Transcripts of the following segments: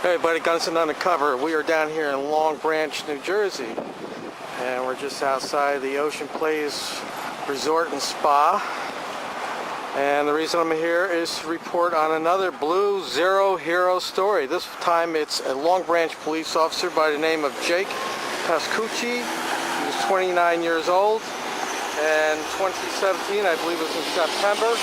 Hey everybody, Gunston Undercover. We are down here in Long Branch, New Jersey, and we're just outside the Ocean Place Resort and Spa. And the reason I'm here is to report on another Blue Zero Hero story. This time it's a Long Branch police officer by the name of Jake Pascucci. He was 29 years old, and 2017, I believe it was in September,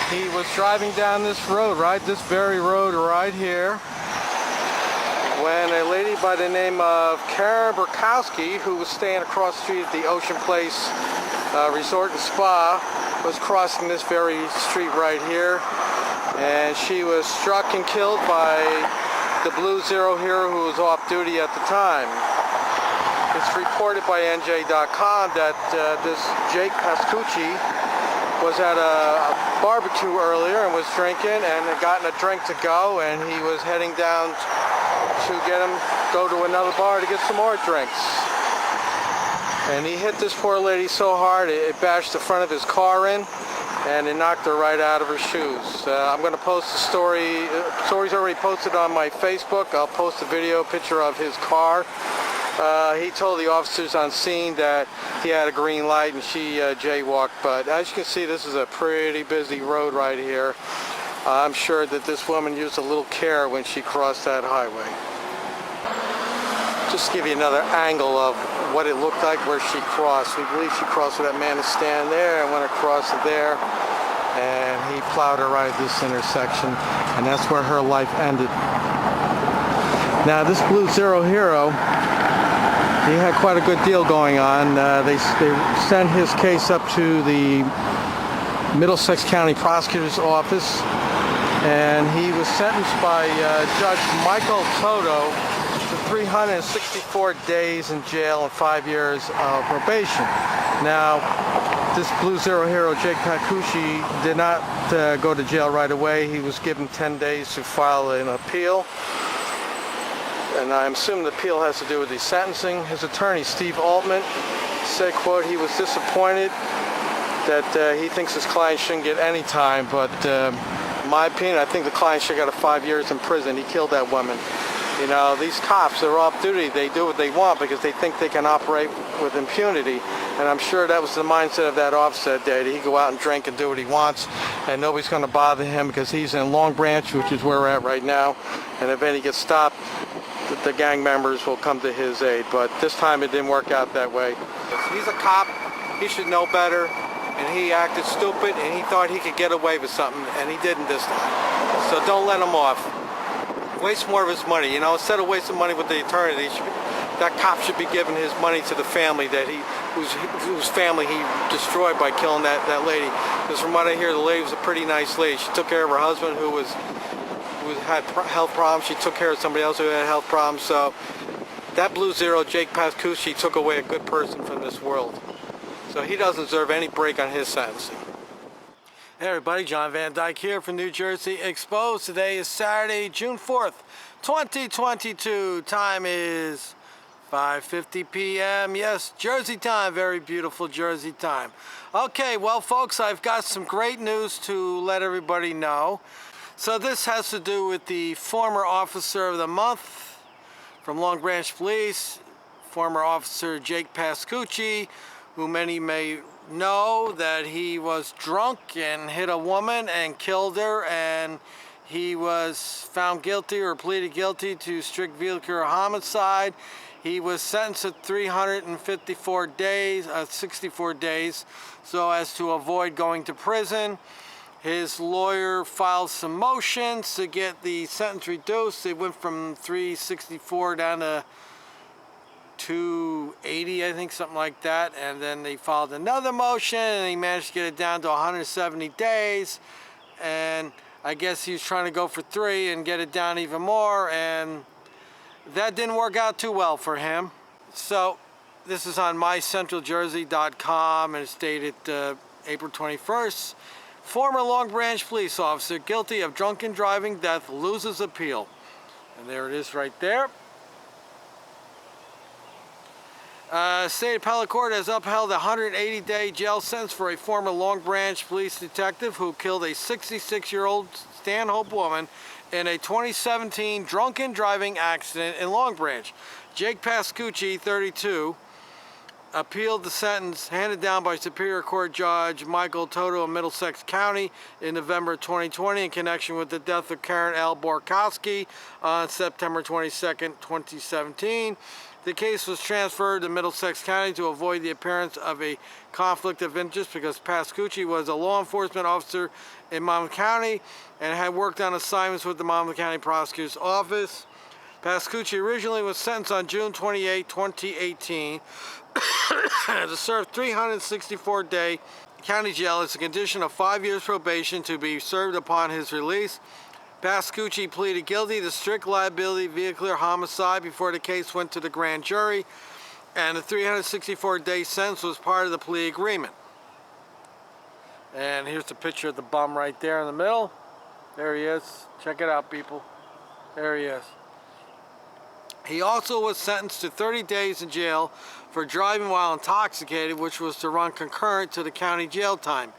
he was driving down this road, this very road right here, when a lady by the name of Pascucci, who was staying across the street at the Ocean Place Resort and Spa, was crossing this very street right here, and she was struck and killed by the Blue Zero Hero who was off duty at the time. It's reported by NJ.com that this Jake Pascucci was at a barbecue earlier and was drinking and had gotten a drink to go, and he was heading down to go to another bar to get some more drinks. And he hit this poor lady so hard it bashed the front of his car in, and it knocked her right out of her shoes. I'm going to post the story. The story's already posted on my Facebook. I'll post a picture of his car. He told the officers on scene that he had a green light and she jaywalked, but as you can see, this is a pretty busy road right here. I'm sure that this woman used a little care when she crossed that highway. Just to give you another angle of what it looked like where she crossed. We believe she crossed where that man is standing there and went across there, and he plowed her right at this intersection, and that's where her life ended. Now this Blue Zero Hero, he had quite a good deal going on. They sent his case up to the Middlesex County Prosecutor's Office, and he was sentenced by Judge Michael Toto to 364 days in jail and 5 years of probation. Now, this Blue Zero Hero, Jake Pascucci, did not go to jail right away. He was given 10 days to file an appeal. And I'm assuming the appeal has to do with the sentencing. His attorney, Steve Altman, said, quote, he was disappointed that he thinks his client shouldn't get any time, but in my opinion, I think the client should have got 5 years in prison. He killed that woman. You know, these cops, they're off duty. They do what they want because they think they can operate with impunity. And I'm sure that was the mindset of that officer that day, that he go out and drink and do what he wants, and nobody's going to bother him because he's in Long Branch, which is where we're at right now. And if any gets stopped, the gang members will come to his aid. But this time it didn't work out that way. He's a cop. He should know better. And he acted stupid, and he thought he could get away with something, and he didn't this time. So don't let him off. Waste more of his money. You know, instead of wasting money with the attorney, that cop should be giving his money to the family that whose family he destroyed by killing that lady. Because from what I hear, the lady was a pretty nice lady. She took care of her husband who had health problems. She took care of somebody else who had health problems. So that Blue Zero, Jake Pascucci, took away a good person from this world. So he doesn't deserve any break on his sentencing. Hey everybody, John Van Dyke here from New Jersey Exposed. Today is Saturday, June 4th, 2022. Time is 5:50 p.m. Yes, Jersey time. Very beautiful Jersey time. Okay, well folks, I've got some great news to let everybody know. So this has to do with the former officer of the month from Long Branch Police, former officer Jake Pascucci, who many may know that he was drunk and hit a woman and killed her, and he was found guilty or pleaded guilty to strict vehicular homicide. He was sentenced to 354 days, 64 days, so as to avoid going to prison. His lawyer filed some motions to get the sentence reduced. It went from 364 down to 280, I think, something like that, and then they filed another motion and he managed to get it down to 170 days, and I guess he was trying to go for 3 and get it down even more, and that didn't work out too well for him. So this is on mycentraljersey.com, and it's dated April 21st. Former Long Branch police officer guilty of drunken driving death loses appeal. And there it is right there. State Appellate Court has upheld a 180-day jail sentence for a former Long Branch police detective who killed a 66-year-old Stanhope woman in a 2017 drunken driving accident in Long Branch. Jake Pascucci, 32, appealed the sentence handed down by Superior Court Judge Michael Toto of Middlesex County in November 2020 in connection with the death of Karen L. Borkowski on September 22, 2017. The case was transferred to Middlesex County to avoid the appearance of a conflict of interest because Pascucci was a law enforcement officer in Monmouth County and had worked on assignments with the Monmouth County Prosecutor's Office. Pascucci originally was sentenced on June 28, 2018 to serve 364-day county jail as a condition of 5 years probation to be served upon his release. Pascucci pleaded guilty to strict liability vehicular homicide before the case went to the grand jury, and the 364-day sentence was part of the plea agreement. And here's the picture of the bum right there in the middle. There he is. Check it out, people. There he is. He also was sentenced to 30 days in jail for driving while intoxicated, which was to run concurrent to the county jail time.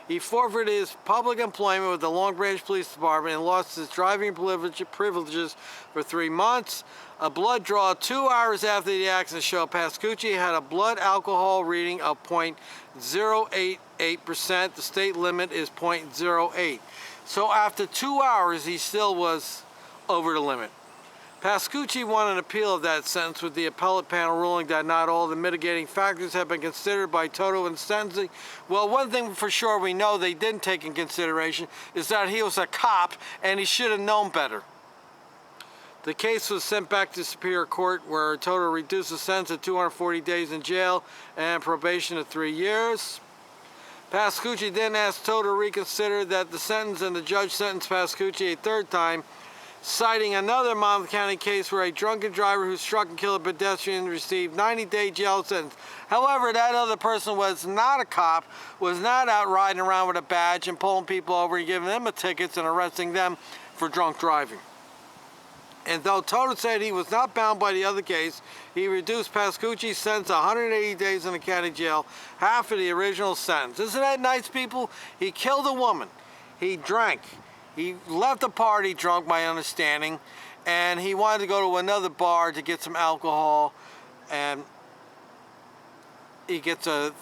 He forfeited his public employment with the Long Branch Police Department and lost his driving privileges for 3 months. A blood draw 2 hours after the accident showed Pascucci had a blood alcohol reading of 0.088%. The state limit is 0.08. So after 2 hours, he still was over the limit. Pascucci won an appeal of that sentence with the appellate panel ruling that not all the mitigating factors have been considered by Toto in sentencing. Well, one thing for sure we know they didn't take in consideration is that he was a cop and he should have known better. The case was sent back to Superior Court where Toto reduced the sentence to 240 days in jail and probation of 3 years. Pascucci then asked Toto to reconsider that the sentence, and the judge sentenced Pascucci a third time, citing another Monmouth County case where a drunken driver who struck and killed a pedestrian received 90-day jail sentence. However, that other person was not a cop, was not out riding around with a badge and pulling people over and giving them tickets and arresting them for drunk driving. And though Toto said he was not bound by the other case, he reduced Pascucci's sentence to 180 days in the county jail, half of the original sentence. Isn't that nice, people? He killed a woman. He drank. He left the party drunk, my understanding, and he wanted to go to another bar to get some alcohol, and he gets a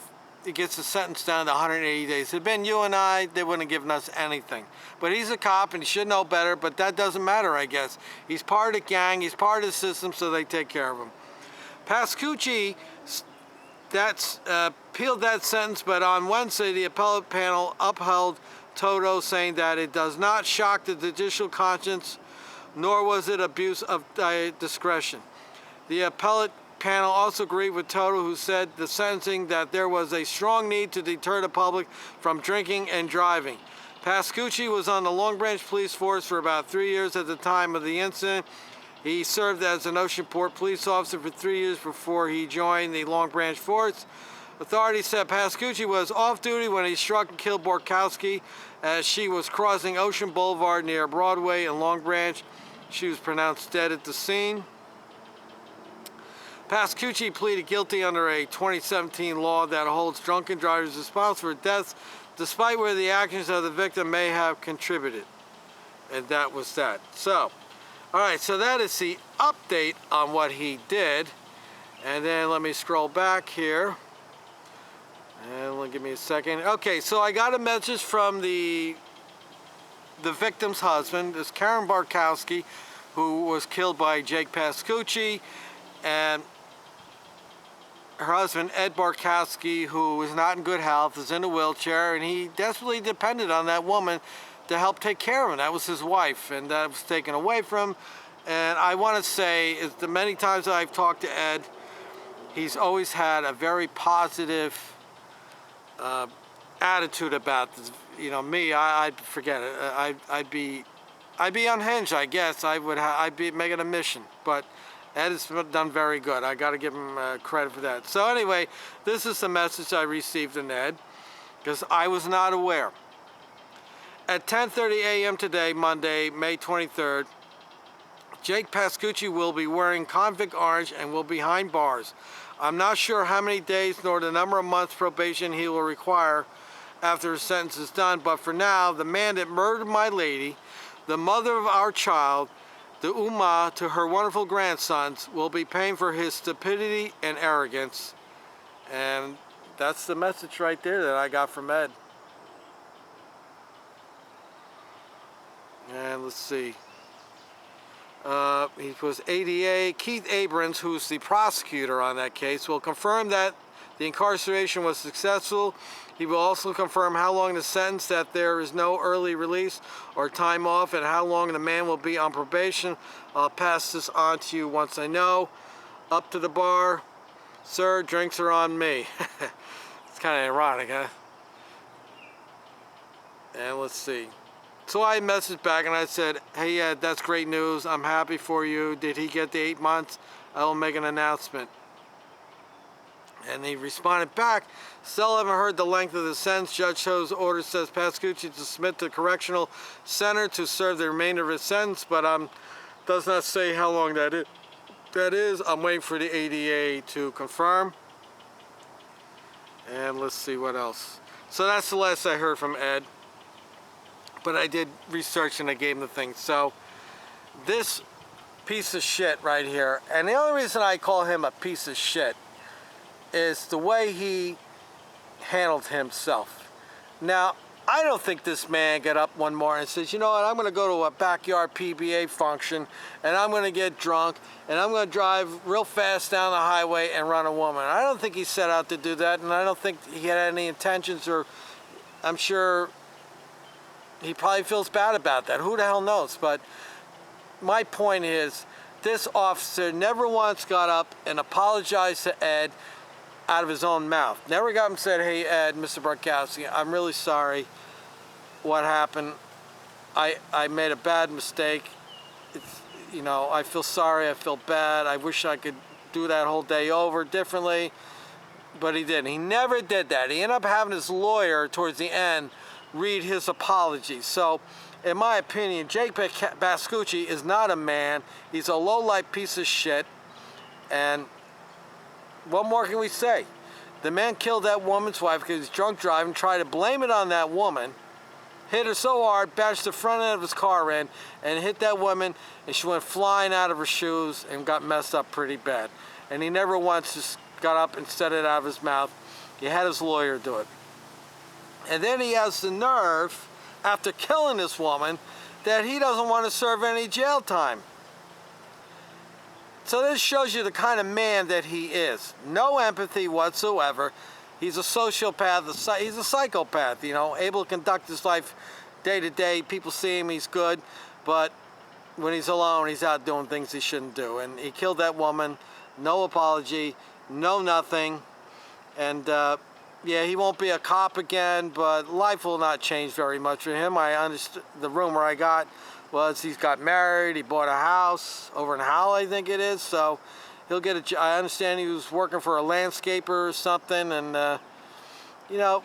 sentence down to 180 days. If it had been you and I, they wouldn't have given us anything. But he's a cop, and he should know better, but that doesn't matter, I guess. He's part of the gang, he's part of the system, so they take care of him. Pascucci appealed that sentence, but on Wednesday, the appellate panel upheld Toto, saying that it does not shock the judicial conscience, nor was it abuse of discretion. The appellate panel also agreed with Toto, who said the sentencing that there was a strong need to deter the public from drinking and driving. Pascucci was on the Long Branch Police Force for about 3 years at the time of the incident. He served as an Oceanport police officer for 3 years before he joined the Long Branch Force. Authorities said Pascucci was off duty when he struck and killed Borkowski as she was crossing Ocean Boulevard near Broadway in Long Branch. She was pronounced dead at the scene. Pascucci pleaded guilty under a 2017 law that holds drunken drivers responsible for deaths, despite where the actions of the victim may have contributed. And that was that. So, all right, so that is the update on what he did. And then let me scroll back here. And give me a second. Okay, so I got a message from the victim's husband, this Karen Borkowski, who was killed by Jake Pascucci, and her husband, Ed Borkowski, who was not in good health, is in a wheelchair, and he desperately depended on that woman to help take care of him. That was his wife, and that was taken away from him. And I want to say, the many times I've talked to Ed, he's always had a very positive attitude about this. You know, me, I'd forget it. I'd be unhinged, I guess. I'd be making a mission. But Ed has done very good. I got to give him credit for that. So anyway, this is the message I received from Ed, because I was not aware. At 10:30 a.m. today, Monday, May 23rd, Jake Pascucci will be wearing convict orange and will be behind bars. I'm not sure how many days nor the number of months probation he will require after his sentence is done, but for now, the man that murdered my lady, the mother of our child, the Ummah to her wonderful grandsons, will be paying for his stupidity and arrogance. And that's the message right there that I got from Ed. And let's see. He was ADA. Keith Abrams, who's the prosecutor on that case, will confirm that the incarceration was successful. He will also confirm how long the sentence, that there is no early release or time off, and how long the man will be on probation. I'll pass this on to you once I know. Up to the bar. Sir, drinks are on me. It's kind of ironic, huh? And let's see. So I messaged back and I said, hey Ed, that's great news. I'm happy for you. Did he get the 8 months? I will make an announcement. And he responded back, still haven't heard the length of the sentence. Judge Cho's order says Pascucci to submit to the correctional center to serve the remainder of his sentence, but does not say how long that is. I'm waiting for the ADA to confirm. And let's see what else. So that's the last I heard from Ed. But I did research and I gave him the thing. So this piece of shit right here, and the only reason I call him a piece of shit is the way he handled himself. Now, I don't think this man got up one morning and says, you know what, I'm going to go to a backyard PBA function and I'm going to get drunk and I'm going to drive real fast down the highway and run a woman. I don't think he set out to do that, and I don't think he had any intentions, or I'm sure he probably feels bad about that. Who the hell knows? But my point is, this officer never once got up and apologized to Ed out of his own mouth. Never got him and said, hey Ed, Mr. Pascucci, I'm really sorry what happened. I made a bad mistake. It's, you know, I feel sorry, I feel bad. I wish I could do that whole day over differently. But he didn't. He never did that. He ended up having his lawyer towards the end read his apology. So, in my opinion, Jake Pascucci is not a man. He's a low-life piece of shit. And what more can we say? The man killed that woman's wife because he's drunk driving, tried to blame it on that woman, hit her so hard, bashed the front end of his car in, and hit that woman, and she went flying out of her shoes and got messed up pretty bad. And he never once just got up and said it out of his mouth. He had his lawyer do it. And then he has the nerve, after killing this woman, that he doesn't want to serve any jail time. So this shows you the kind of man that he is. No empathy whatsoever. He's a sociopath, he's a psychopath, you know, able to conduct his life day to day. People see him, he's good, but when he's alone, he's out doing things he shouldn't do. And he killed that woman, no apology, no nothing. And yeah, he won't be a cop again, but life will not change very much for him. I understood, the rumor I got was he's got married, he bought a house over in Howell, I think it is, so he'll get a job. I understand he was working for a landscaper or something, and you know,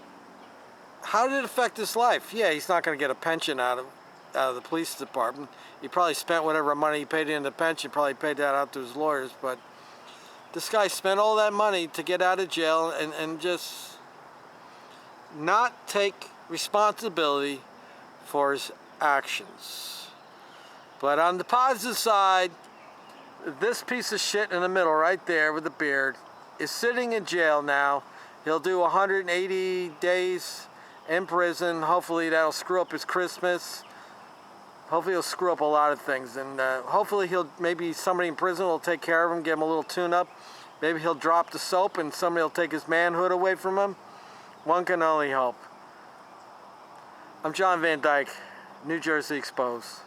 how did it affect his life? Yeah, he's not going to get a pension out of the police department. He probably spent whatever money he paid in the pension, probably paid that out to his lawyers, but this guy spent all that money to get out of jail and just not take responsibility for his actions. But on the positive side, this piece of shit in the middle right there with the beard is sitting in jail now. He'll do 180 days in prison. Hopefully that'll screw up his Christmas. Hopefully he'll screw up a lot of things. And hopefully maybe somebody in prison will take care of him, give him a little tune-up. Maybe he'll drop the soap and somebody will take his manhood away from him. One can only hope. I'm John Van Dyke, New Jersey Exposed.